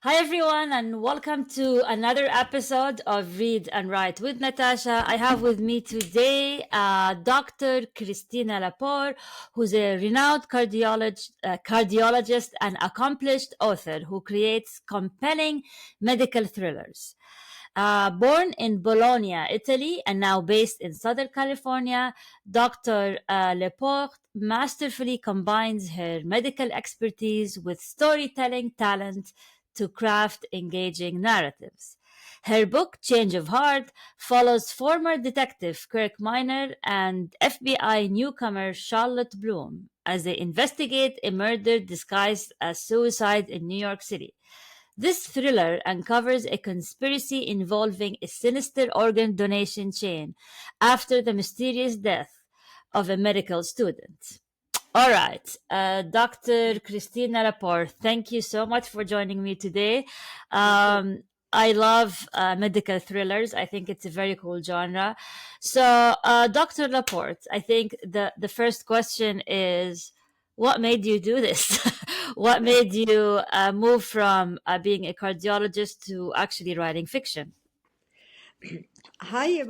Hi, everyone, and welcome to another episode of Read and Write with Natasha. I have with me today Dr. Christina LePort, who's a renowned cardiologist and accomplished author who creates compelling medical thrillers. Born in Bologna, Italy, and now based in Southern California, Dr. LePort masterfully combines her medical expertise with storytelling talent to craft engaging narratives. Her book, Change of Heart, follows former detective Kirk Miner and FBI newcomer Charlotte Bloom as they investigate a murder disguised as suicide in New York City. This thriller uncovers a conspiracy involving a sinister organ donation chain after the mysterious death of a medical student. All right, Dr. Christina LePort, thank you so much for joining me today. Thank you. I love medical thrillers. I think it's a very cool genre. So, Dr. LePort, I think the first question is, what made you do this? What made you move from being a cardiologist to actually writing fiction? Hi,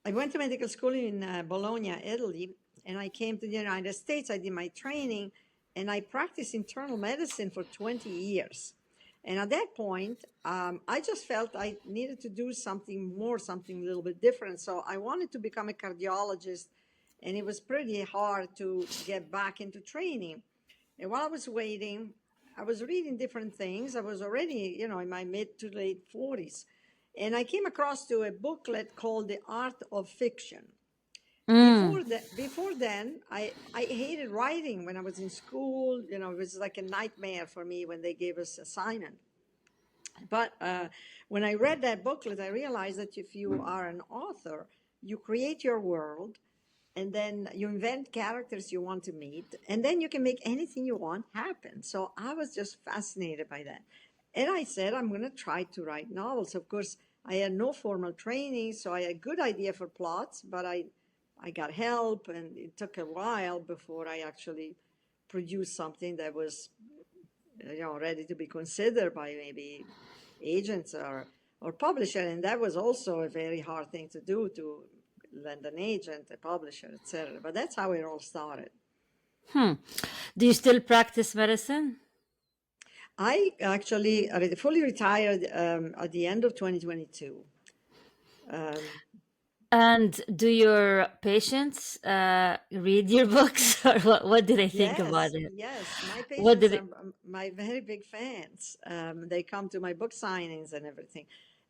I went to medical school in Bologna, Italy, and I came to the United States. I did my training, and I practiced internal medicine for 20 years. And at that point, I just felt I needed to do something more, something a little bit different. So I wanted to become a cardiologist, and it was pretty hard to get back into training. And while I was waiting, I was reading different things. I was already, in my mid to late 40s. And I came across to a booklet called The Art of Fiction. Mm, Before then, I hated writing when I was in school. It was like a nightmare for me when they gave us assignment. But when I read that booklet, I realized that if you are an author, you create your world, and then you invent characters you want to meet, and then you can make anything you want happen. So I was just fascinated by that. And I said, I'm going to try to write novels. Of course, I had no formal training, so I had a good idea for plots, but I got help, and it took a while before I actually produced something that was, ready to be considered by maybe agents or publisher. And that was also a very hard thing to do, to land an agent, a publisher, etc. But that's how it all started. hmm. Do you still practice medicine? I actually fully retired at the end of 2022. Um, And do your patients read your books, or what do they think about yes, it? yes, my What patients did are it? my very big fans. They come to my book signings and everything.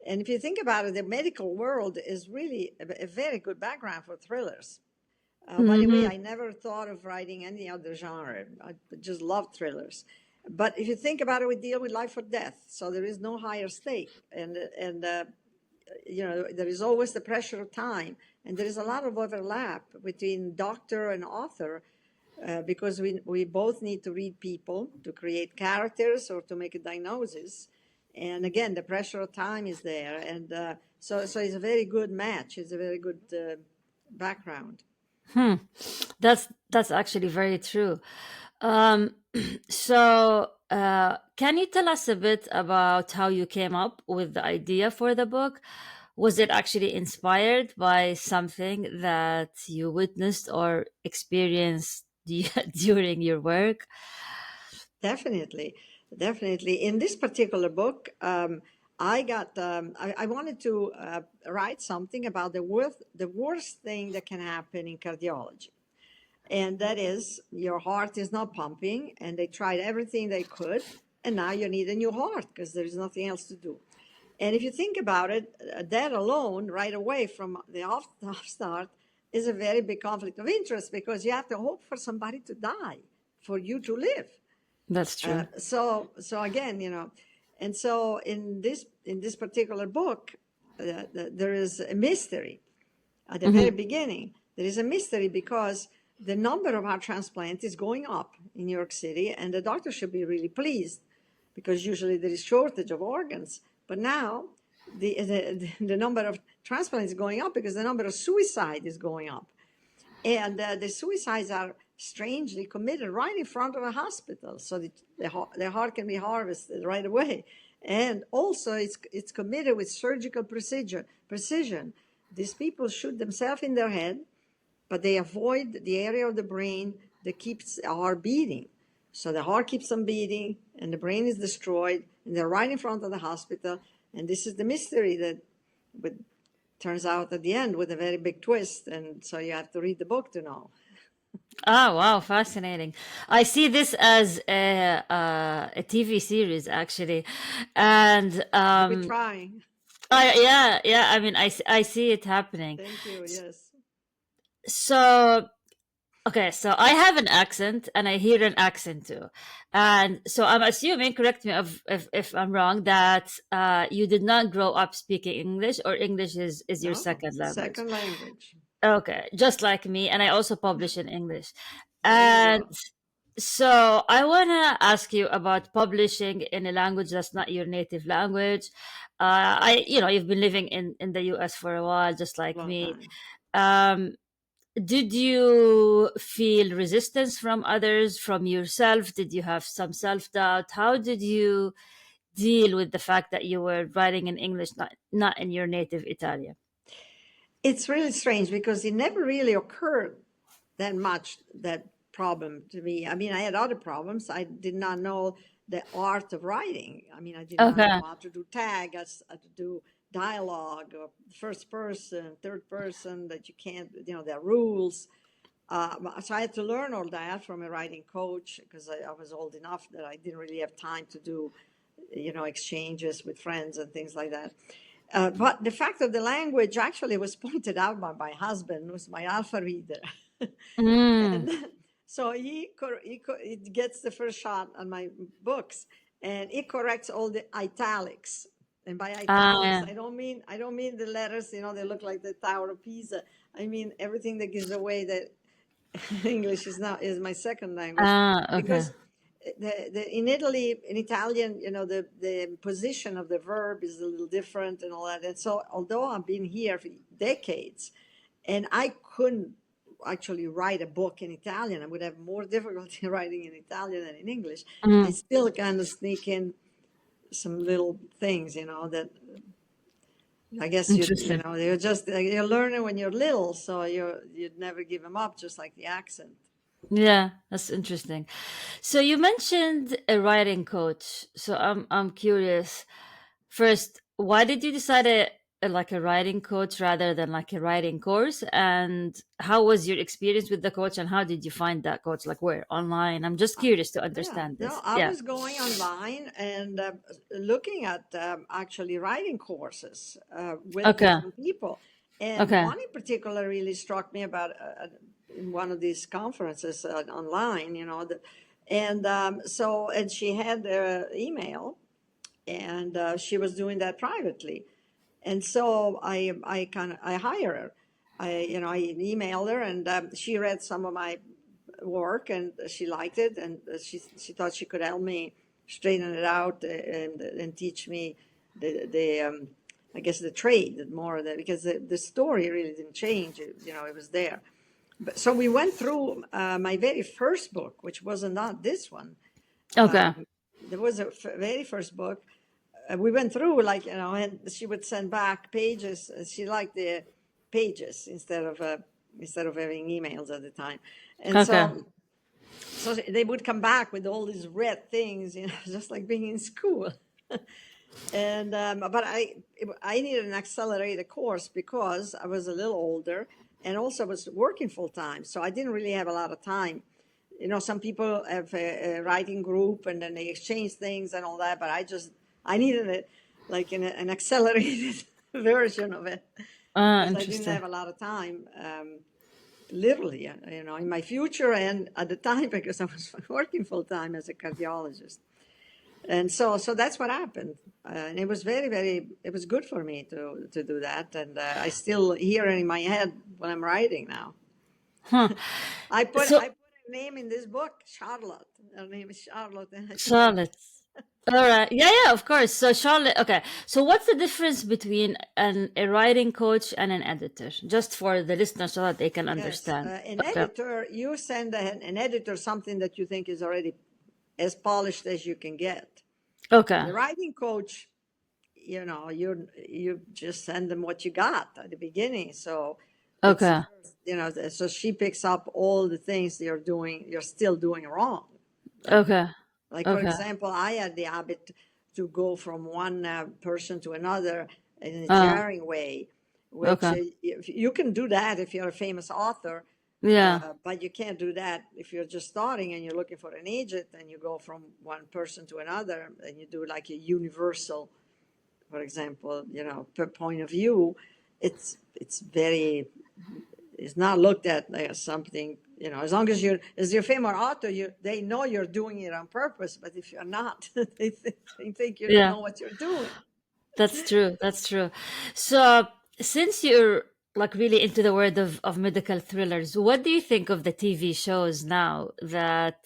And if you think about it, the medical world is really a very good background for thrillers. By the way, Hmm. I never thought of writing any other genre. I just love thrillers. But if you think about it, we deal with life or death, so there is no higher stake, and there is always the pressure of time, and there is a lot of overlap between doctor and author, because we both need to read people to create characters or to make a diagnosis. And again, the pressure of time is there, and so it's a very good match. It's a very good background. Hmm. That's actually very true. Um, so, can you tell us a bit about how you came up with the idea for the book? Was it actually inspired by something that you witnessed or experienced during your work? Definitely, definitely. In this particular book, I wanted to write something about the worst thing that can happen in cardiology. And that is your heart is not pumping, and they tried everything they could, and now you need a new heart because there is nothing else to do. And if you think about it, that alone, right away from the off start, is a very big conflict of interest because you have to hope for somebody to die for you to live. That's true. So again, and so in this particular book, there is a mystery at the very Hmm. beginning. There is a mystery because the number of heart transplants is going up in New York City, and the doctor should be really pleased because usually there is shortage of organs. But now the number of transplants is going up because the number of suicide is going up, and the suicides are strangely committed right in front of a hospital, so that their heart can be harvested right away. And also, it's committed with surgical precision. These people shoot themselves in their head, but they avoid the area of the brain that keeps our heart beating. So the heart keeps on beating, and the brain is destroyed, and they're right in front of the hospital. And this is the mystery that turns out at the end with a very big twist. And so you have to read the book to know. Oh, wow, fascinating. I see this as a TV series actually. And We're trying. yeah, I mean, I see it happening. Thank you. Yes. So, okay, so I have an accent and I hear an accent too. And so I'm assuming, correct me if I'm wrong, that you did not grow up speaking English, or English is your No, second language. second language. Okay, just like me, and I also publish in English. There you And go. so I want to ask you about publishing in a language that's not your native language. You've been living in the US for a while, just like Long me. time. Um, did you feel resistance from others, from yourself? Did you have some self-doubt? How did you deal with the fact that you were writing in English, not in your native Italian? It's really strange because it never really occurred that much, that problem to me. I mean, I had other problems. I did not know the art of writing. I mean, I did not Okay. know how to do tag, how to do dialogue, or first person, third person, that you can't, there are rules. So I had to learn all that from a writing coach because I was old enough that I didn't really have time to do, exchanges with friends and things like that. But the fact of the language actually was pointed out by my husband, who was my alpha reader. Mm. And so he gets the first shot on my books, and he corrects all the italics. And by italics, Yeah. I don't mean the letters, they look like the Tower of Pisa. I mean everything that gives away that English is my second language, Okay. because in Italy, in Italian, the position of the verb is a little different and all that. And so, although I've been here for decades, and I couldn't actually write a book in Italian, I would have more difficulty writing in Italian than in English. I Mm. still kind of sneak in some little things, that I guess Interesting. you're learning when you're little, so you'd never give them up, just like the accent. Yeah, that's interesting. So you mentioned a writing coach. So I'm curious. First, why did you decide like a writing coach rather than like a writing course? And how was your experience with the coach? And how did you find that coach? Like where? Online? I'm just curious to Yeah, understand no, this. I Yeah. was going online and looking at actually writing courses with Okay. different people. And Okay. one in particular really struck me about in one of these conferences online, and she had email, and she was doing that privately. And so I hire her. I emailed her, and she read some of my work, and she liked it, and she thought she could help me straighten it out, and teach me the I guess the trade more of that, because the story really didn't change. It was there. But so we went through my very first book, which was not this one. Okay. There was a very first book. We went through, like, and she would send back pages. She liked the pages instead of having emails at the time. And Okay. so they would come back with all these red things, just like being in school. And but I needed an accelerated course because I was a little older, and also was working full time, so I didn't really have a lot of time. Some people have a writing group, and then they exchange things and all that, but I needed it like in an accelerated version of it, because I didn't Interesting. have a lot of time. Literally, in my future and at the time, because I was working full time as a cardiologist. And so that's what happened. And it was very, very, it was good for me to do that. And I still hear it in my head when I'm writing now. Huh. I put So a name in this book, Charlotte. Her name is Charlotte, and I think Charlotte. All right. Yeah, yeah, of course. So Charlotte, okay. So what's the difference between a writing coach and an editor? Just for the listeners so that they can Yes, understand. an Okay. editor, you send an editor something that you think is already as polished as you can get. Okay. The writing coach, you just send them what you got at the beginning. So it's Okay. so she picks up all the things you're still doing wrong. Like Okay. like for Okay. example, I had the habit to go from one person to another in a Uh, jarring way, which okay. you can do that if you're a famous author, Yeah. but you can't do that if you're just starting and you're looking for an agent and you go from one person to another and you do like a universal, for example, per point of view. It's not looked at as something, as long as you're a famous author, they know you're doing it on purpose. But if you're not, they think you don't Yeah. know what you're doing. That's true. That's true. So, since you're like really into the world of medical thrillers, what do you think of the TV shows now that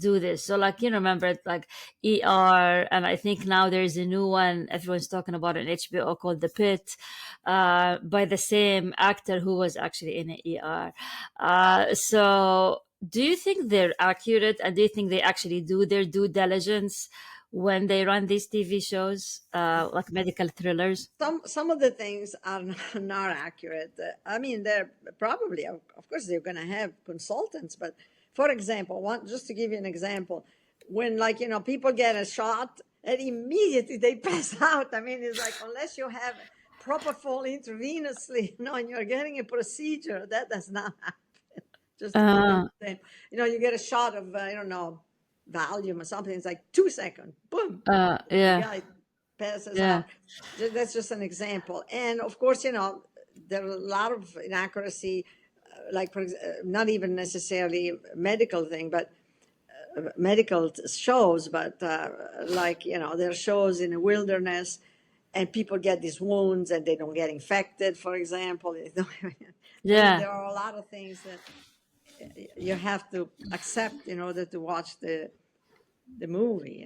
do this? So, like, you remember like ER, and I think now there's a new one everyone's talking about on HBO called The Pit, by the same actor who was actually in ER. So, do you think they're accurate, and do you think they actually do their due diligence when they run these TV shows, like medical thrillers? Some of the things are not accurate. I mean, they're probably, of course, they're going to have consultants. But for example, just to give you an example, when like people get a shot and immediately they pass out. I mean, it's like unless you have proper fall intravenously, and you're getting a procedure, that does not happen. Just to give you an Uh, example, you get a shot of I don't know, Valium or something. It's like 2 seconds, boom, the yeah, guy passes yeah, out. That's just an example. And of course, there are a lot of inaccuracy, like not even necessarily medical thing, but medical shows, but like, there are shows in the wilderness and people get these wounds and they don't get infected, for example. I mean, yeah. there are a lot of things that you have to accept in order to watch the movie.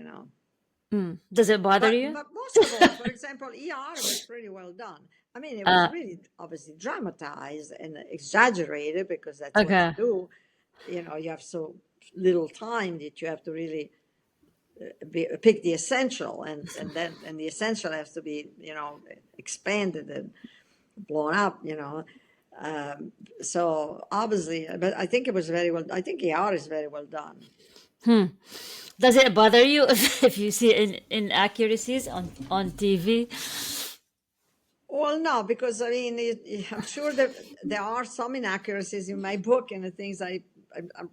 Mm. Does it bother you? But most of all, for example, ER was pretty well done. I mean, it was Uh, really obviously dramatized and exaggerated because that's what you okay. do. You have so little time that you have to really pick the essential, and the essential has to be expanded and blown up. So obviously, but I think it was very well. I think ER is very well done. Hmm. Does it bother you if you see inaccuracies on TV? Well, no, because I mean, I'm sure that there are some inaccuracies in my book and the things I'm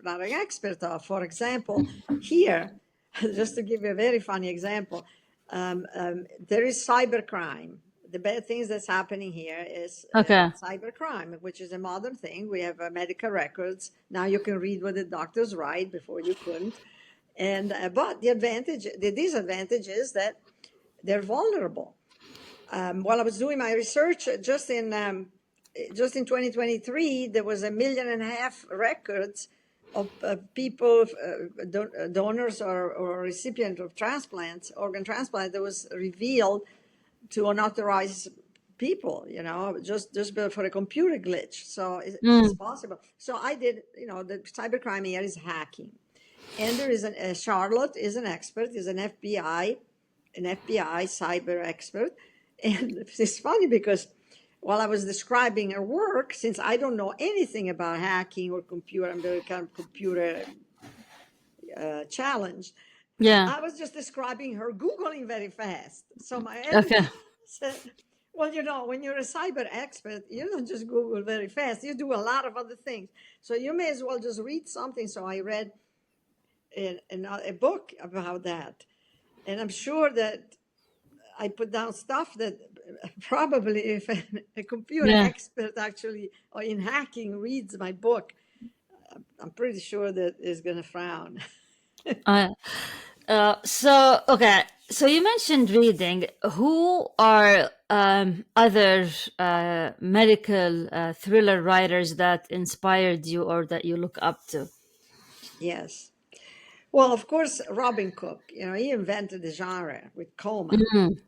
not an expert of. For example, here, just to give you a very funny example, there is cybercrime. The bad things that's happening here is Okay. cybercrime, which is a modern thing. We have medical records now. You can read what the doctors write before you couldn't, and but the disadvantage is that they're vulnerable. While I was doing my research, just in 2023, there was 1.5 million records of people, donors or recipient of transplants, organ transplant, that was revealed to unauthorized people. Just for a computer glitch. So it's Mm. possible. So I did. The cybercrime here is hacking, and there is Charlotte is an expert, is an FBI cyber expert. And it's funny because while I was describing her work, since I don't know anything about hacking or computer, I'm very kind of computer challenged. Yeah. I was just describing her Googling very fast. So my editor Okay. said, well, when you're a cyber expert, you don't just Google very fast. You do a lot of other things. So you may as well just read something. So I read a book about that. And I'm sure that I put down stuff that probably if a computer Yeah. expert actually or in hacking reads my book, I'm pretty sure that is going to frown. Uh, so okay. So you mentioned reading. Who are other medical thriller writers that inspired you or that you look up to? Yes. Well, of course, Robin Cook, he invented the genre with Coma. Mm.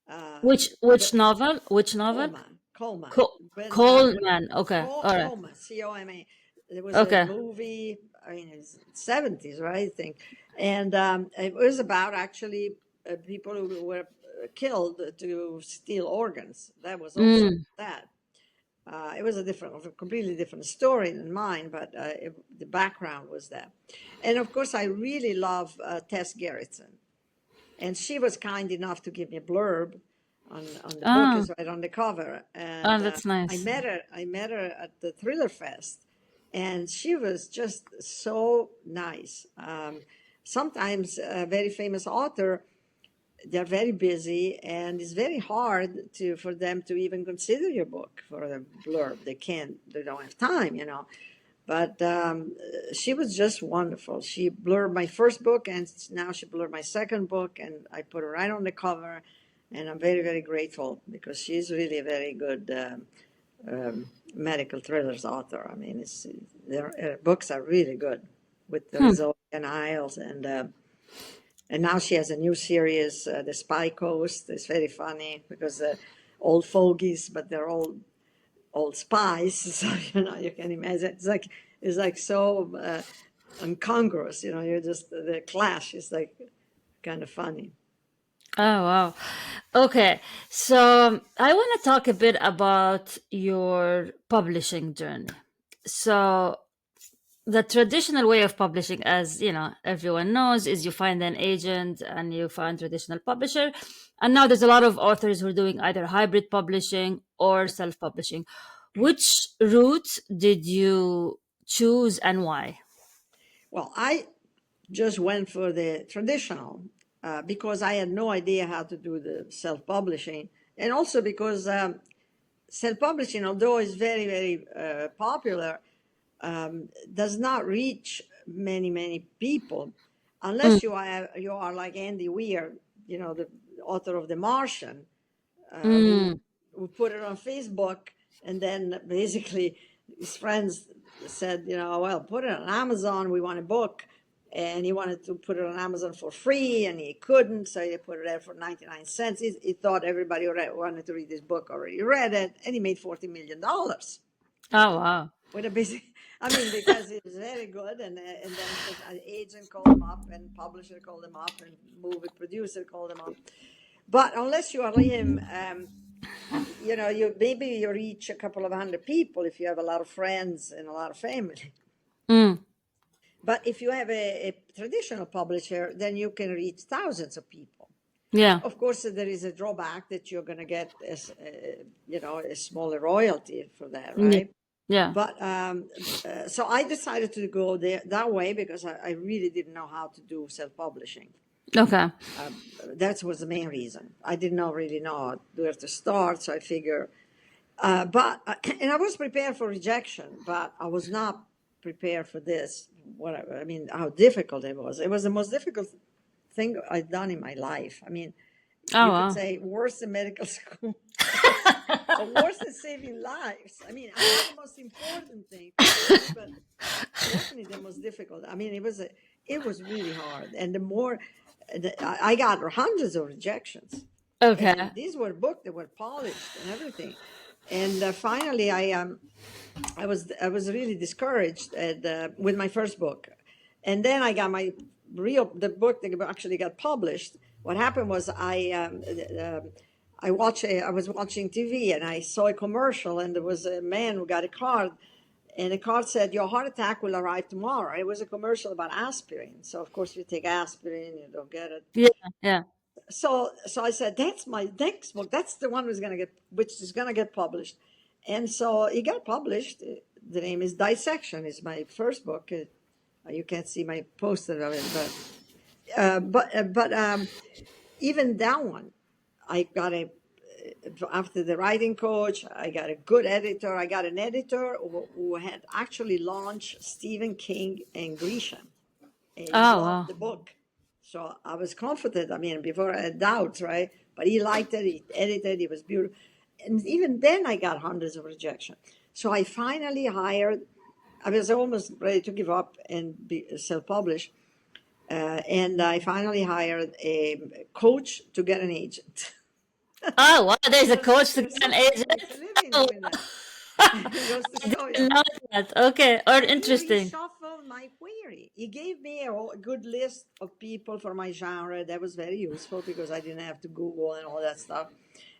Uh, Which the novel? Which novel? Coma. When Coleman. Okay. All right. Coma, Coma. There was a Okay. movie, I mean, it's 70s, right? I think. And it was about actually people who were killed to steal organs. That was also Mm. that. It was a completely different story than mine, but the background was that. And of course, I really love Tess Gerritsen, and she was kind enough to give me a blurb on the book. Oh, Is right on the cover, and oh, that's nice. I met her at the Thriller Fest, and she was just so nice. Sometimes a very famous author, they're very busy, and it's very hard to for them to even consider your book for a blurb. They don't have time, but she was just wonderful. She blurred my first book, and now she blurred my second book, and I put her right on the cover. And I'm very, very grateful because she's really a very good medical thrillers author. I mean, her books are really good with the Hmm. result and Isles, and now she has a new series, The Spy Coast. It's very funny because old fogies, but they're old spies. So you can imagine it's like so incongruous. You're just the clash is like kind of funny. Oh, wow. Okay. So I want to talk a bit about your publishing journey. So the traditional way of publishing, as everyone knows, is you find an agent and you find traditional publisher. And now there's a lot of authors who are doing either hybrid publishing or self-publishing. Which route did you choose and why? Well, I just went for the traditional because I had no idea how to do the self-publishing, and also because self-publishing, although it's very, very popular, does not reach many people Mm, unless you are like Andy Weir, the author of The Martian, who mm, put it on Facebook, and then basically his friends said, well, put it on Amazon. We want a book. And he wanted to put it on Amazon for free, and he couldn't, so he put it there for 99 cents. He thought everybody wanted to read this book, already read it, and he made $40 million oh, wow. with a basic. I mean, because it was very good, and then of course an agent called him up, and publisher called him up, and movie producer called him up. But unless you are him, you reach a couple of hundred people if you have a lot of friends and a lot of family. Mm, But if you have a traditional publisher, then you can reach thousands of people. yeah. Of course, there is a drawback that you're going to get a smaller royalty for that, Yeah. right? Yeah. But so I decided to go that way because I really didn't know how to do self-publishing. Okay. That was the main reason. I did not really know where to start, so I figure. And I was prepared for rejection, but I was not prepared for this. I mean, how difficult it was. It was the most difficult thing I've done in my life. I mean, Oh, you could wow. say worse than medical school, or worse than saving lives. I mean, I know the most important thing, but definitely the most difficult. I mean, it was really hard, and I got hundreds of rejections, and Okay. these were books that were polished and everything. And finally, I was really discouraged with my first book, and then I got the book that actually got published. What happened was I was watching TV, and I saw a commercial, and there was a man who got a card, and the card said, "Your heart attack will arrive tomorrow." It was a commercial about aspirin. So of course you take aspirin, you don't get it. Yeah. Yeah. So I said, "That's my next book. That's the one which is gonna get published." And so it got published. The name is Dissection. It's my first book. You can't see my poster of it, but even that one, I got after the writing coach, I got a good editor. I got an editor who had actually launched Stephen King and Grisham, and he Oh, loved wow. the book. So I was confident. I mean, before I had doubts, right? But he liked it. He edited. It was beautiful. And even then, I got hundreds of rejection. So I finally hired. I was almost ready to give up and be self-published. And I finally hired a coach to get an agent. Oh, wow, there's a Because coach to there's get an such thing, agent. makes a living Oh, doing that. It goes to I show you. didn't know that. Okay, or And he interesting. reshuffled my query. He gave me a good list of people for my genre. That was very useful because I didn't have to Google and all that stuff.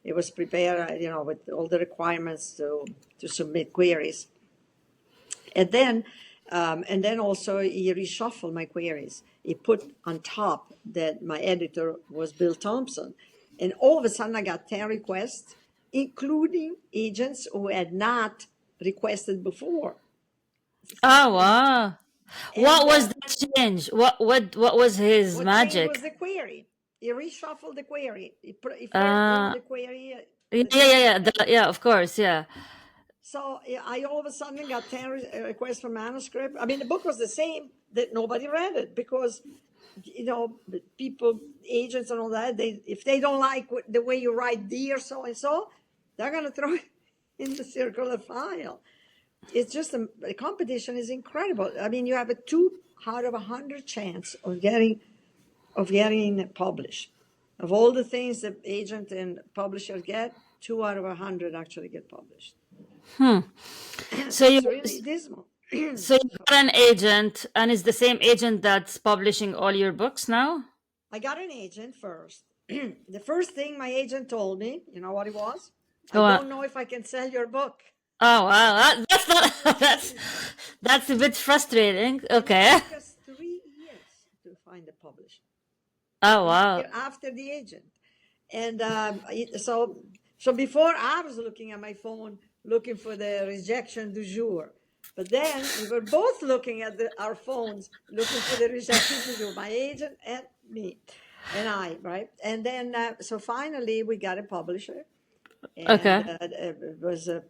It was prepared, with all the requirements to submit queries. And then also he reshuffled my queries. He put on top that my editor was Bill Thompson. And all of a sudden I got 10 requests, including agents who had not requested before. Oh, And wow. What and was the change? What was his what changed was magic? the query. He reshuffled the query. He first wrote Uh, the query, yeah, the yeah, yeah, 10. yeah, yeah, of course, yeah. So I all of a sudden got 10 requests for manuscript. I mean, the book was the same, that nobody read it because, people, agents and all that, if they don't like the way you write dear so and so, they're going to throw it in the circular file. It's just the competition is incredible. I mean, you have a 2 out of 100 chance of getting published. Of all the things that agent and publisher get, 2 out of 100 actually get published. So So you it's really dismal. so you got an agent, and it's the same agent that's publishing all your books now? I got an agent first. The first thing my agent told me, you know what it was? I Oh, don't know if I can sell your book. oh wow, that's not that's a bit frustrating. And it Okay. took us 3 years to find a publisher. Oh We wow. after the agent. And so before I was looking at my phone, looking for the rejection du jour. But then we were both looking at our phones, looking for the rejection du jour, my agent and me, and I, right? And then, so finally we got a publisher, and Okay. it was a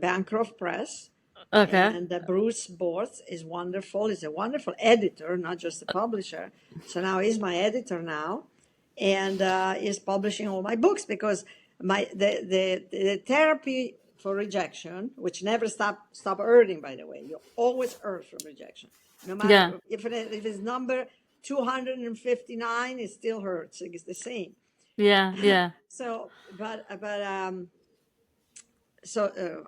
Bancroft Press. Okay. And Bruce Borth is wonderful. He's a wonderful editor, not just a publisher. So now he's my editor now, and is publishing all my books because the therapy for rejection, which never stop hurting, by the way, you always hurt from rejection, no matter Yeah. if it's number 259, it still hurts. It's the same. Yeah. Yeah. So,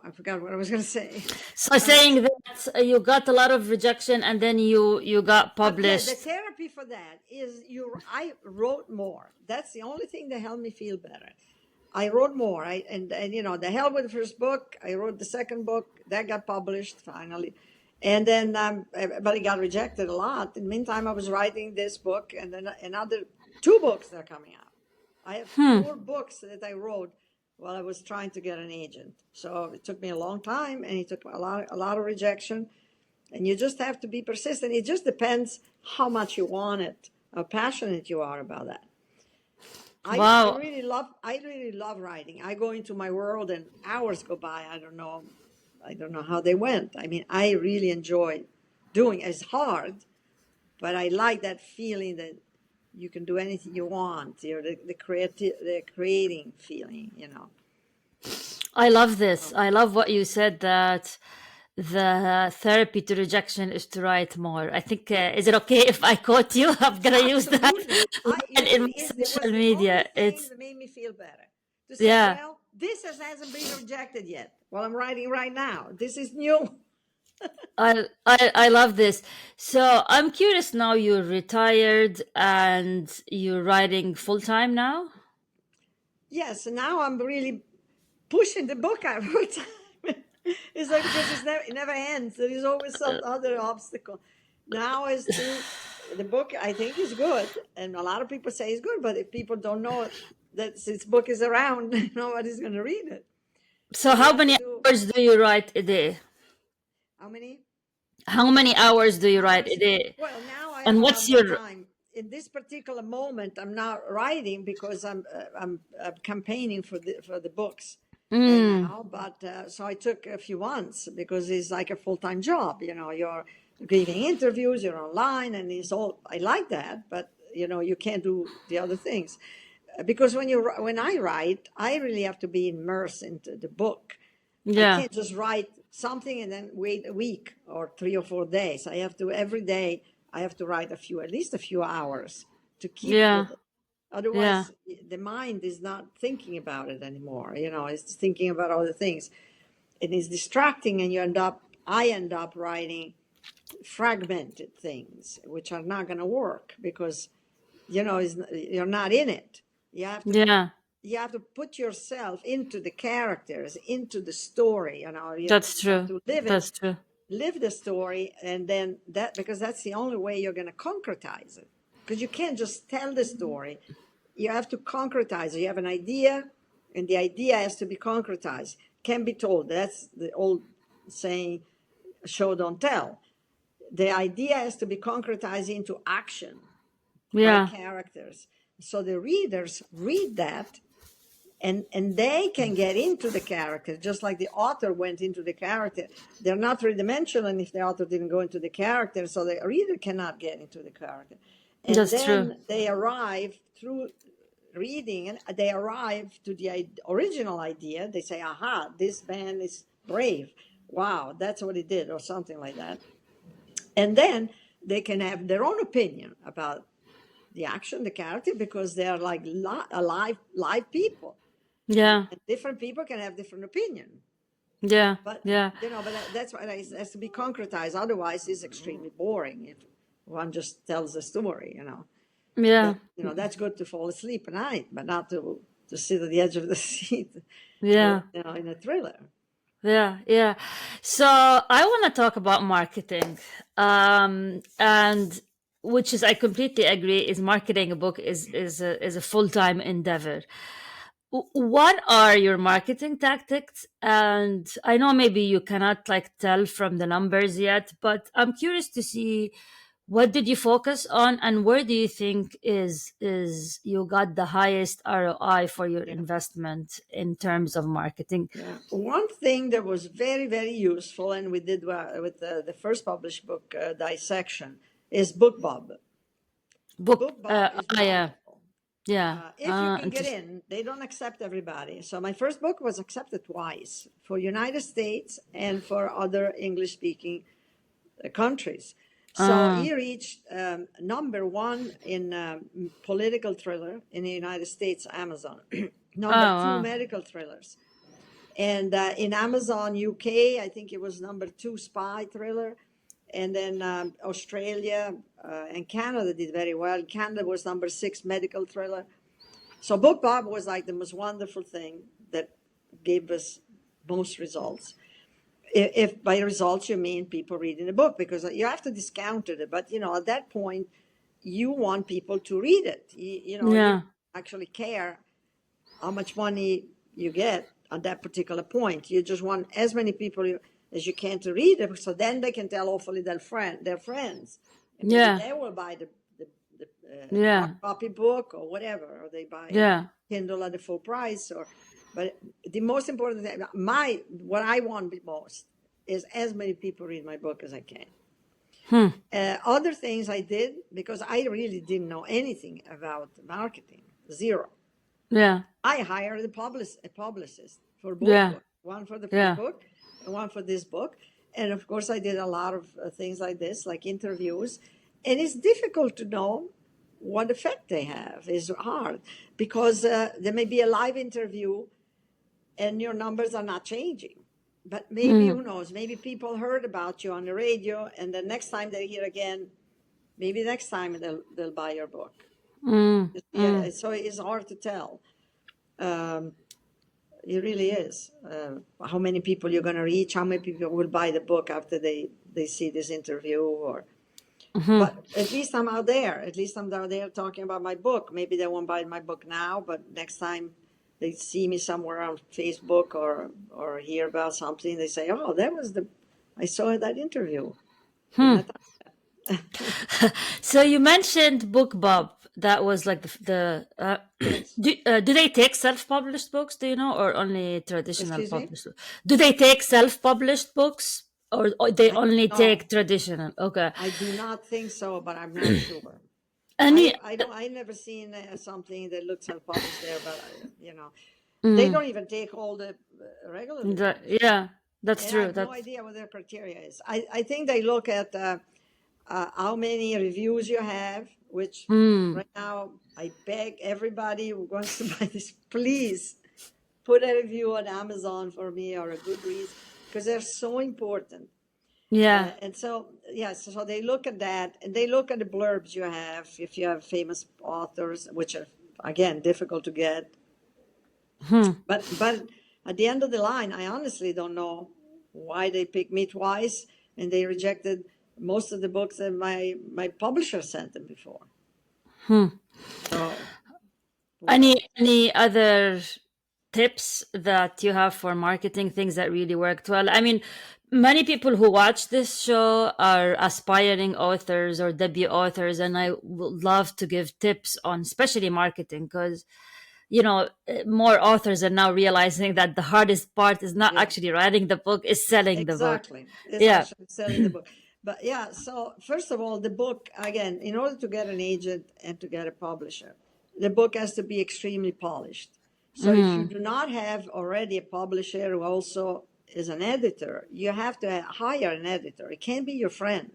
I forgot what I was going to say. So saying that you got a lot of rejection and then you got Yeah, the published. therapy for that is I wrote more. That's the only thing that helped me feel better. I wrote more. The hell with the first book. I wrote the second book that got published finally, and then but it got rejected a lot. In the meantime, I was writing this book and then another 2 books that are coming out. I have 4 books that I wrote while I was trying to get an agent. So it took me a long time, and it took a lot of rejection. And you just have to be persistent. It just depends how much you want it, how passionate you are about that. I Wow. really love writing. I go into my world and hours go by. I don't know how they went. I mean, I really enjoy doing it. It's hard, but I like that feeling that you can do anything you want. The creating feeling. I love this. So I love what you said that the therapy to rejection is to write more. I think, is it okay if I quote you? I'm gonna use that absolutely, in my it was social the only media. thing It's that made me feel better. To say, yeah. well, this hasn't been rejected yet. While I'm writing right now, this is new. I love this. So I'm curious now. You're retired and you're writing full time now. Yes, and now I'm really pushing the book out all the time. It's like because it never ends. There is always some other obstacle. Now the book I think is good, and a lot of people say it's good, but if people don't know that this book is around, nobody's going to read it. So So you how have to many do hours do you write a day? how many How many hours do you write a hours? day? Well, now I And have a lot what's more your time. In this particular moment, I'm not writing because I'm campaigning for the books right mm, now. But so I took a few months because it's like a full-time job. You're giving interviews, you're online, and it's all. I like that, but you can't do the other things because when I write, I really have to be immersed into the book. I yeah. can't just write something and then wait a week or 3 or 4 days. I have to every day. I have to write at least a few hours to keep Yeah. with it. Yeah. Otherwise, the mind is not thinking about it anymore. It's thinking about other things. It is distracting, and I end up writing fragmented things, which are not going to work because, you're not in it. You have to Yeah. you have to put yourself into the characters, into the story. You That's have true. to live it, That's true. live the story, and then because that's the only way you're going to concretize it. Because you can't just tell the story. You have to concretize it. You have an idea, and the idea has to be concretized. Can be told. That's the old saying, show don't tell. The idea has to be concretized into action by Yeah. characters. So the readers read that, and they can get into the character, just like the author went into the character. They're not three-dimensional if the author didn't go into the character, so the reader cannot get into the character. And That's true. then they arrive through reading, and they arrive to the original idea. They say, aha, this man is brave. Wow, that's what he did, or something like that. And then they can have their own opinion about the action, the character, because they are like alive, live people. Yeah. And different people can have different opinion. Yeah. But, Yeah. that's why it has to be concretized. Otherwise, it's extremely boring if one just tells a story, Yeah. That's good to fall asleep at night, but not to sit at the edge of the seat, Yeah. in a thriller. Yeah, yeah. So I want to talk about marketing, and which is I completely agree is marketing a book is a full-time endeavor. What are your marketing tactics? And I know maybe you cannot like tell from the numbers yet, but I'm curious to see what did you focus on and where do you think is you got the highest ROI for your Yeah. investment in terms of marketing? Yeah. One thing that was very, very useful, and we did with the first published book, Dissection, is BookBub. Book BookBub is yeah. wonderful. Yeah. If you can get Interest. in, they don't accept everybody. So my first book was accepted twice for United States and for other English-speaking countries. So he reached number one in political thriller in the United States, Amazon. Number two, Wow. medical thrillers. And in Amazon UK, I think it was number two, spy thriller. And then Australia and Canada did very well. Canada was number six, medical thriller. So BookBub was like the most wonderful thing that gave us most results. If by results you mean people reading the book, because you have to discount it. But at that point, you want people to read it. You Yeah. actually care how much money you get at that particular point. You just want as many people as you can to read it, so then they can tell hopefully their friends, and maybe Yeah. they will buy the Yeah. hard copy book or whatever, or they buy Yeah. Kindle at the full price. But the most important thing, what I want most is as many people read my book as I can. Other things I did, because I really didn't know anything about marketing, zero. Yeah. I hired a publicist for both Yeah. books, one for the first Yeah. book and one for this book. And of course, I did a lot of things like this, like interviews. And it's difficult to know what effect they have. It's hard because there may be a live interview and your numbers are not changing. But maybe, who knows, maybe people heard about you on the radio, and the next time they hear again, maybe next time they'll buy your book. Yeah, so it's hard to tell. It really is. How many people you're going to reach, how many people will buy the book after they see this interview, but at least I'm out there. At least I'm out there talking about my book. Maybe they won't buy my book now, but next time they see me somewhere on Facebook or hear about something, they say, "Oh, I saw that interview." So you mentioned BookBub. That was like Yes. do they take self-published books? Do you know, or only traditional Excuse me? published? Do they take self-published books, or they I only don't know. take traditional? Okay. I do not think so, but I'm not sure. Any? I never seen something that looks self-published there, but they don't even take all the regularly published. Yeah, that's And I true. have no idea what their criteria is. I think they look at how many reviews you have, which Mm. right now I beg everybody who wants to buy this, please put a review on Amazon for me or a Goodreads, because they're so important. Yeah. And so, yes, so they look at that, and they look at the blurbs you have, if you have famous authors, which are, again, difficult to get. Hmm. But at the end of the line, I honestly don't know why they picked me twice, and they rejected most of the books that my publisher sent them before. Hmm. So, Any other tips that you have for marketing, things that really worked well? I mean, many people who watch this show are aspiring authors or debut authors, and I would love to give tips on especially marketing, because more authors are now realizing that the hardest part is not yeah. actually writing the book, is selling the book. Exactly. It's Yeah. actually selling the book. But yeah, so first of all, the book, again, in order to get an agent and to get a publisher, the book has to be extremely polished. So if you Mm. do not have already a publisher who also is an editor, you have to hire an editor. It can't be your friend.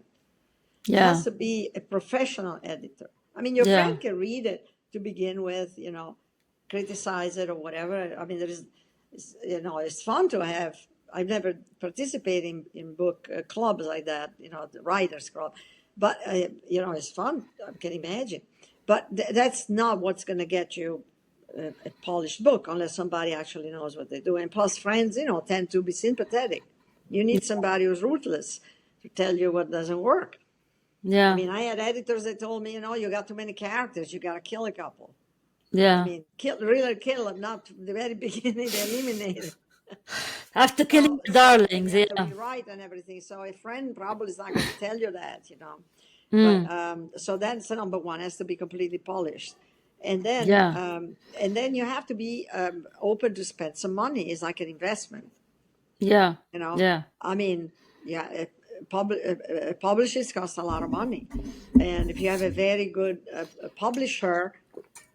It has Yeah. to be a professional editor. I mean, your Yeah. friend can read it to begin with, criticize it or whatever. I mean, it's fun to have. I've never participated in book clubs like that, the writers club, but it's fun. I can imagine, but that's not what's going to get you a polished book unless somebody actually knows what they do. And plus, friends, tend to be sympathetic. You need somebody who's ruthless to tell you what doesn't work. I Yeah. mean, I had editors that told me, you got too many characters. You got to kill a couple. I Yeah. mean, really kill them, not from the very beginning, they eliminate it. Have to kill So, your and darlings. you have to Yeah. rewrite and everything. So a friend probably is not going to tell you that. But Mm. so that's the number one, has to be completely polished. Yeah. And then you have to be open to spend some money. It's like an investment. Yeah. You know, Yeah. I mean, yeah, publishers cost a lot of money, and if you have a very good publisher,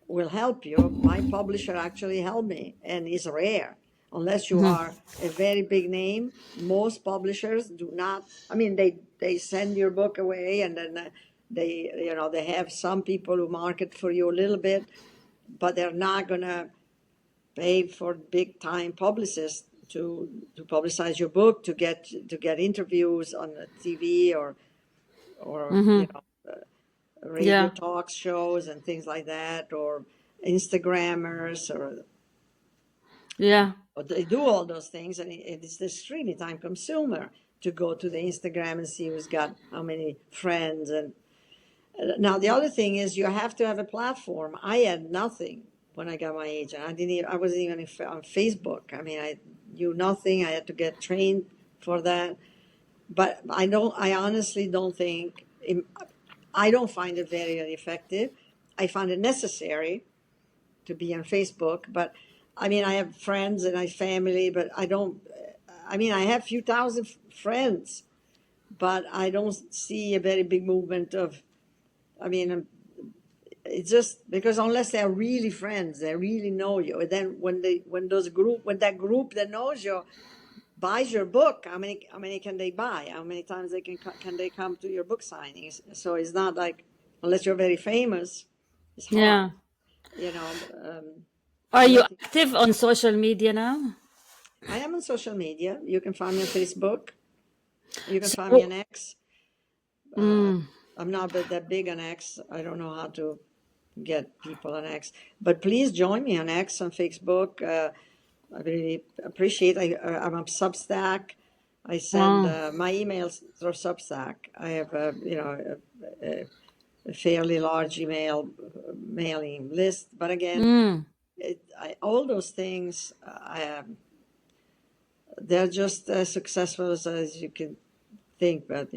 will help you. My publisher actually helped me, and it's rare. Unless you Mhm. are a very big name, most publishers do not. I mean, they send your book away, and then they have some people who market for you a little bit, but they're not gonna pay for big time publicists to publicize your book, to get interviews on the TV or Mhm. radio Yeah. talk shows and things like that, or Instagrammers, Yeah. or they do all those things, and it's extremely time consumer to go to the Instagram and see who's got how many friends. And now the other thing is you have to have a platform. I had nothing when I got my agent. I wasn't even on Facebook. I mean, I knew nothing. I had to get trained for that. But I honestly don't think, I don't find it very, very effective. I find it necessary to be on Facebook, but I mean, I have friends and I have family, but I don't, I mean, I have a few thousand friends, but I don't see a very big movement of, I mean, it's just because unless they're really friends, they really know you. And then when that group that knows you buys your book, how many can they buy? How many times can they come to your book signings? So it's not like, unless you're very famous, it's hard. Yeah. You know, Are you you have to. active on social media now? I am on social media. You can find me on Facebook. You can find me on So, X. Uh, mm, I'm not that big on X. I don't know how to get people on X, but please join me on X, on Facebook. I really appreciate. I'm on Substack. I send wow. my emails through Substack. I have a fairly large email mailing list, but again, Mm, all those things, they're just as successful as you can think. But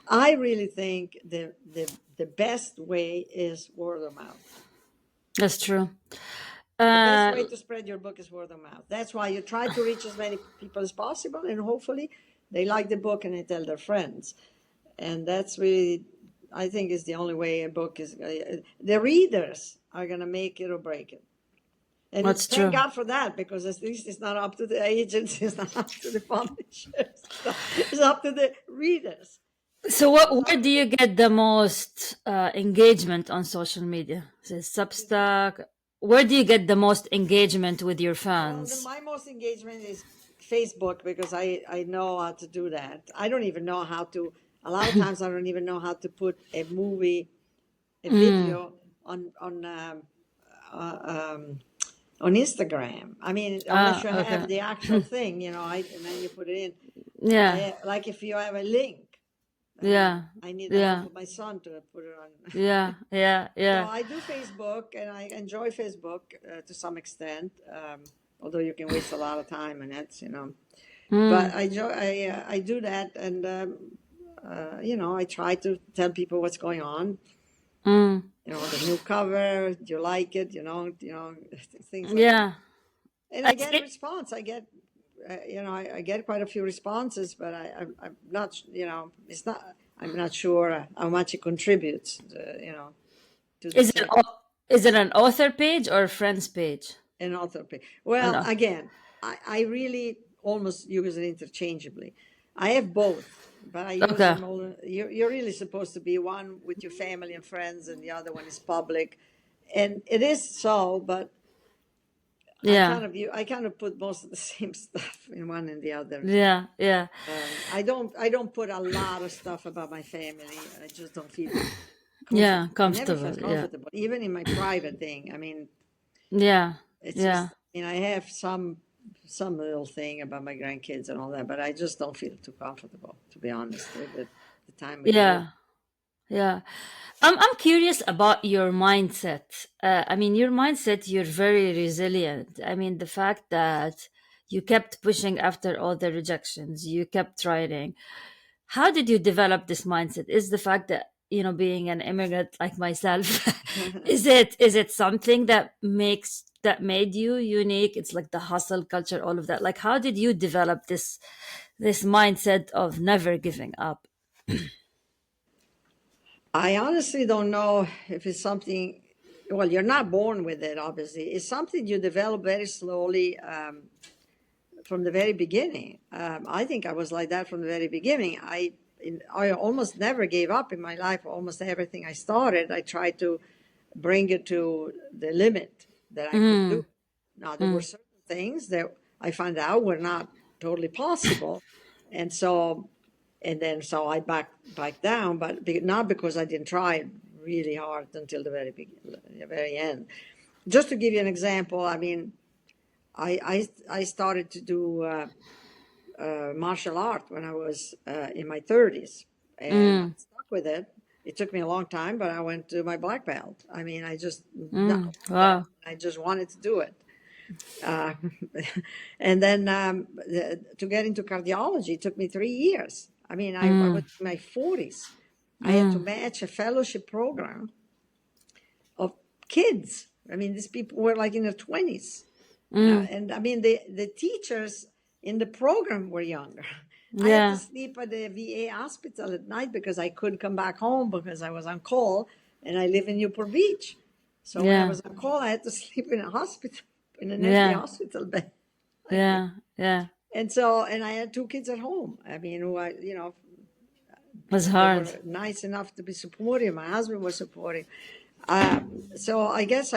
I really think the best way is word of mouth. that's true. The best Uh, way to spread your book is word of mouth. That's why you try to reach as many people as possible, and hopefully they like the book and they tell their friends. And that's really, I think, is the only way a book is. The readers are going to make it or break it. And it's that's thank true. God for that, because at least it's not up to the agents, it's not up to the publishers, it's up to the readers. So where do you get the most engagement on social media? Is it Substack? Where do you get the most engagement with your Well, fans? my most engagement is Facebook because I know how to do that. I don't even know how to. A lot of times, I don't even know how to put a movie, a Mm. video uh, um, on Instagram. I mean, unless Ah, you have okay. the actual thing, and then you put it in. Yeah, Like if you have a link, yeah, I need the help yeah, of my son to put it on. yeah, yeah, So yeah. I do Facebook, and I enjoy Facebook to some extent, although you can waste a lot of time in it. But Mm, I do that, and I try to tell people what's going on. mm. The new cover, do you like it? Things like that. Yeah. And I I get a think, response. I get quite a few responses, but I'm not, it's not. I'm not sure how much it contributes, to the is it same is it an author page or a friends page? an author page. An Well, author. again, I really almost use it interchangeably. I have both, but I use Okay. them all. You're really supposed to be one with your family and friends, and the other one is public, and it is so. But Yeah. I kind of put most of the same stuff in one and the other. Yeah. Yeah. I don't put a lot of stuff about my family. I just don't feel Yeah. comfortable. I never Comfortable. felt Yeah. comfortable, even in my private thing. I mean, Yeah. it's Yeah. just, I have some little thing about my grandkids and all that, but I just don't feel too comfortable, to be honest, with the time we live. Yeah. Yeah. I'm curious about your mindset. I mean, your mindset, you're very resilient. I mean, the fact that you kept pushing after all the rejections, you kept trying. How did you develop this mindset? Is the fact that, being an immigrant like myself, is it something that made you unique? It's like the hustle culture, all of that. Like, how did you develop this mindset of never giving up? I honestly don't know if it's something, well, you're not born with it, obviously. It's something you develop very slowly from the very beginning. I think I was like that from the very beginning. I almost never gave up in my life. Almost everything I started, I tried to bring it to the limit that I could do. Mm, Now, there were mm, certain things that I found out were not totally possible. And so, I backed down, but not because I didn't try really hard until the very end. Just to give you an example, I mean, I started to do martial art when I was in my 30s, and I mm, stuck with it. It took me a long time, but I went to my black belt. I mean, I just not mm. loved it. Wow. I just wanted to do it. Uh, and then to get into cardiology, it took me 3 years. I mean, I was Mm, in my 40s. I had to mm, match a fellowship program of kids. I mean, these people were like in their 20s. mm. And I mean, the teachers in the program were younger. I had to Yeah. sleep at the VA hospital at night because I couldn't come back home because I was on call, and I live in Newport Beach. So when I Yeah. was on call, I had to sleep in a hospital, in an empty Yeah. hospital bed. Yeah. Yeah. And I had two kids at home. I mean, Was they hard. were nice enough to be supportive. My husband was supportive. So I guess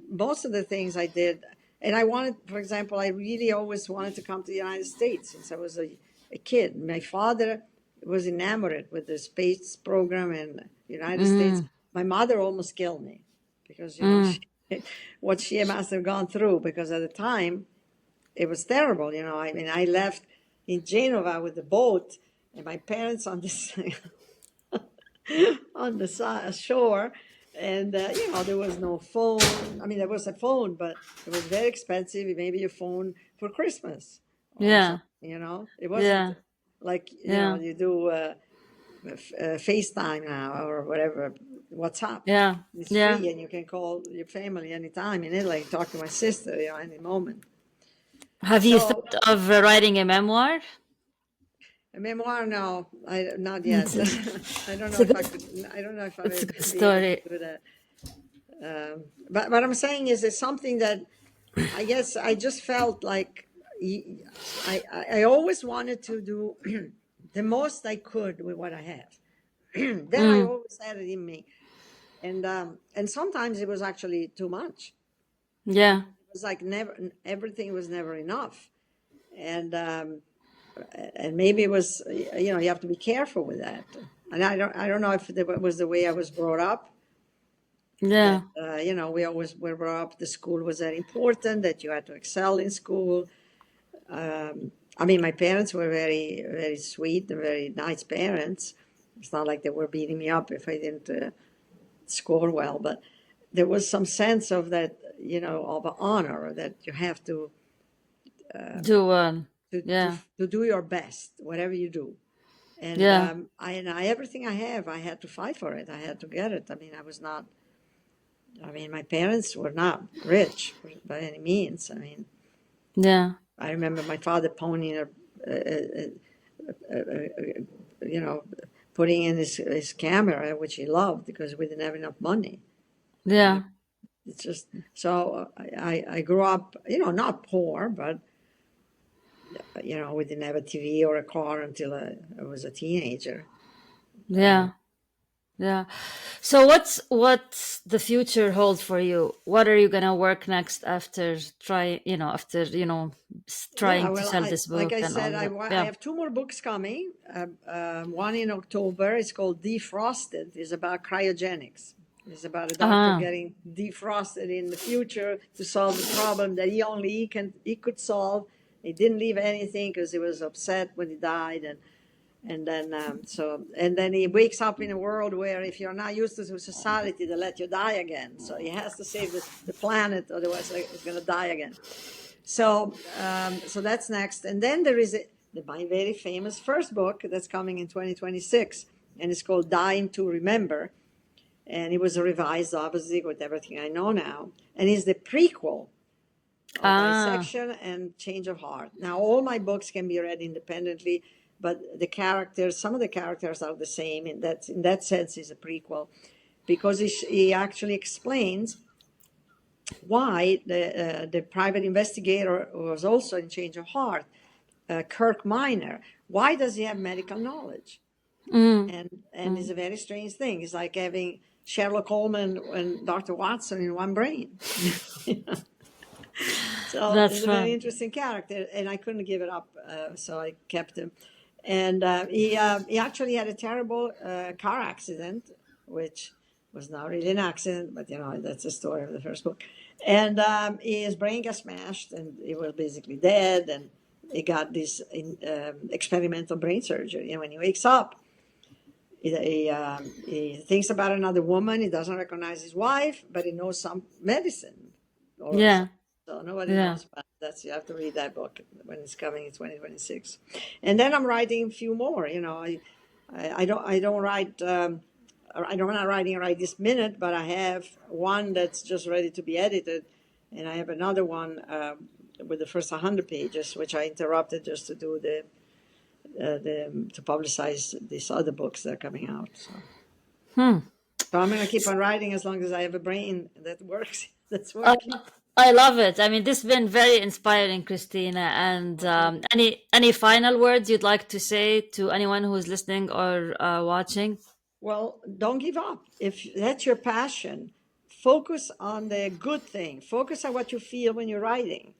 most of the things I did, and I wanted, for example, I really always wanted to come to the United States since I was a kid. My father was enamored with the space program in the United States. Mm, My mother almost killed me because, mm, what she must have gone through, because at the time it was terrible. I mean, I left in Genova with the boat, and my parents on this on the shore, and there was no phone. I mean, there was a phone, but it was very expensive. Maybe a phone for Christmas or yeah. something. It wasn't Yeah. like Yeah. you do FaceTime now or whatever. WhatsApp. Yeah. It's Yeah. free, and you can call your family anytime in Italy. Talk to my sister, any moment. Have you So thought of writing a memoir? a memoir, no, not yet. It's a, I don't it's know a if good, I could. I don't know if I it's a would good be able to story. do that. But what I'm saying is, it's something that I guess I just felt like I always wanted to do the most I could with what I have. Then I always had it in me. And sometimes it was actually too much. Yeah. It was like never, everything was never enough. And, and maybe it was, you have to be careful with that. And I don't know if it was the way I was brought up, that, Yeah. we always were brought up, the school was very important, that you had to excel in school. I mean, my parents were very, very sweet and very nice parents. It's not like they were beating me up if I didn't score well, but there was some sense of that, of honor, that you have Do to to yeah. to do your best, whatever you do. And Yeah. everything I have, I had to fight for it. I had to get it. I mean, I was not. I mean, my parents were not rich by any means. I mean, Yeah. I remember my father ponying you know, putting in his camera, which he loved because we didn't have enough money. Yeah. It's just so I grew up, not poor, but we didn't have a TV or a car until I was a teenager. Yeah. Yeah. So what's the future hold for you? What are you gonna work next after Yeah, trying to well, sell this like book I and all said, that? I Yeah. have two more books coming. One in October is called Defrosted. It's about cryogenics. It's about a doctor Ah. getting defrosted in the future to solve the problem that he could solve. He didn't leave anything because he was upset when he died, and then and then he wakes up in a world where if you're not used to society, they let you die again. So he has to save the planet, otherwise he's going to die again. So that's next. And then there is my very famous first book that's coming in 2026, and it's called Dying to Remember. And it was revised, obviously, with everything I know now. And it's the prequel of Ah. Dissection and Change of Heart. Now, all my books can be read independently, but some of the characters are the same. In that sense, is a prequel, because he actually explains why the private investigator who was also in Change of Heart, Kirk Miner, why does he have medical knowledge? And it's a very strange thing. It's like having Sherlock Holmes and Dr. Watson in one brain. So That's it's a very fun. interesting character, and I couldn't give it up, so I kept him. And he actually had a terrible car accident, which was not really an accident, but that's the story of the first book. And his brain got smashed, and he was basically dead. And he got this experimental brain surgery. And when he wakes up, he thinks about another woman. He doesn't recognize his wife, but he knows some medicine all of a Yeah. sudden. So nobody Yeah. knows about that. You have to read that book when it's coming in 2026. And then I'm writing a few more. I don't write. I'm not writing right this minute, but I have one that's just ready to be edited, and I have another one with the first 100 pages, which I interrupted just to do to publicize these other books that are coming out. So I'm going to keep on writing as long as I have a brain that works. That's Uh, working. I love it. I mean, this has been very inspiring, Christina. And Okay. any final words you'd like to say to anyone who is listening or watching? Well, don't give up. If that's your passion, focus on the good thing. Focus on what you feel when you're writing.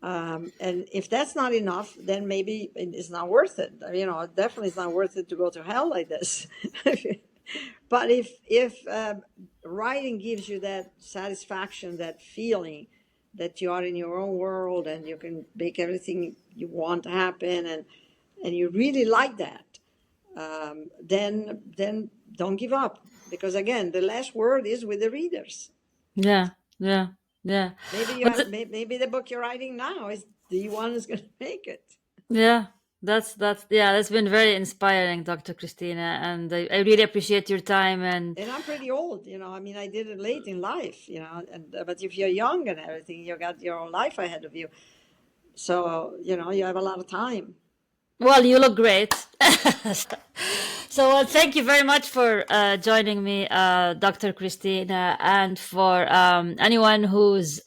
And if that's not enough, then maybe it's not worth it. Definitely it's not worth it to go to hell like this. But if writing gives you that satisfaction, that feeling that you are in your own world and you can make everything you want to happen, and you really like that, then don't give up, because again, the last word is with the readers. Yeah. Yeah. Yeah. Well, Maybe the book you're writing now is the one who's going to make it. yeah. That's been very inspiring, Dr. Christina, and I really appreciate your time. And And I'm pretty old, I mean, I did it late in life, and but if you're young and everything, you got your own life ahead of you. So, you have a lot of time. well, you look great. So, thank you very much for joining me, Dr. Christina, and for anyone who's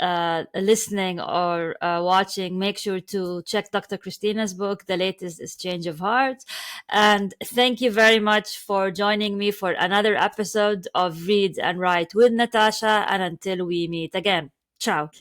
listening or watching. Make sure to check Dr. Christina's book, The Latest Exchange of Hearts. And thank you very much for joining me for another episode of Read and Write with Natasha. And until we meet again, ciao.